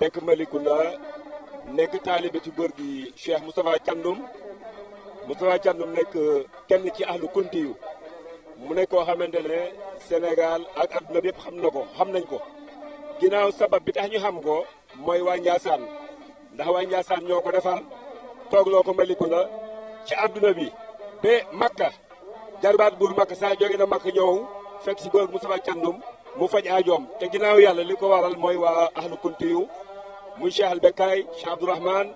dëkk Malicounda nekk taalibe ci góor gi Cheikh Moustapha Thiandoum nekk kenn ci ahlu kuntiyu mu nekk koo xamante ne Sénégal ak adduna bi yëpp xam nañ ko ginnaaw sabab bi tax ñu xam ko mooy waa Ndiassane ndax waa Ndiassane ñoo ko defar toogloo ko Malicounda ci adduna bi ba Makka jarbaat buur Makka saa jóge na Makka ñëw fekk si góor Moustapha Thiandoum mu faj aajoom te ginnaaw yàlla li ko waral mooy waa ahlu kuntiyu muy Cheikh al Bekkaay Cheikh Abdourahmane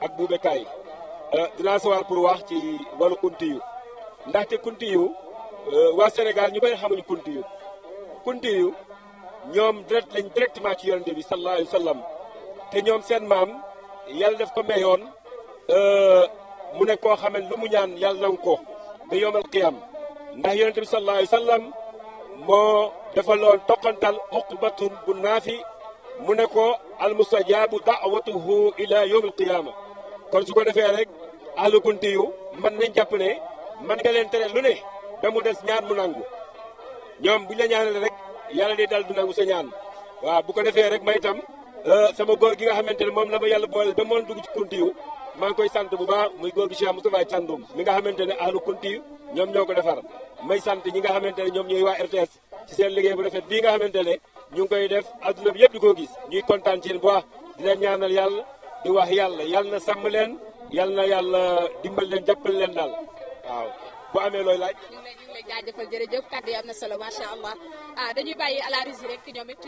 ak bu Bekkaay dinaa sawar pour wax ci wàllu kuntiyu ndaxte kuntiyu waa Sénégal ñu bëri xamuñu kuntiyu ñoom lañ directement ci yonente bi sallallahu alayhi wa sallam te ñoom seen maam yàlla def ko mayoon mu ne koo xam ne lu mu ñaan yàlla nangu ko ba yowmal qiyam ndax yonente bi sallallahu alayhi wa sallam moo defaloon toqantal uqbatun bu naafi mu ne ko almustajaabu daawatuhu ila yowmal qiyama kon su ko defee rek ahlu kuntiyu mën nañ jàpp ne mën nga leen tere lu ne ba mu des ñaan mu nangu ñoom bu ñu la ñaanale rek yàlla day dal du nangu sa ñaan waaw bu ko defee rek may itam sama góor gi nga xamante ne moom la ma yàlla boole ba moon dugg ci kuntiyu maa ngi koy sant bu baax muy góor gi Cheikh Moustapha Thiandoum mi nga xamante ne ahlu kuntiyu ñoom ñoo ko defar may sant ñi nga xamante ne ñoom ñooy waa RTS ci seen liggéey bu rafet bii nga xamante ne ñu ngi koy def adduna bi yëpp di ko gis ñuy kontaan ci yéen bu baax di leen ñaanal yàlla di wax yàlla na sàmm leen yàlla na yàlla dimbal leen jàppal leen daal waaw bu amee looy laaj. ñu ngi lay jaajëfal jërëjëf kàddu yi am na solo macha allah dañuy bàyyi à la régie rek ñoom it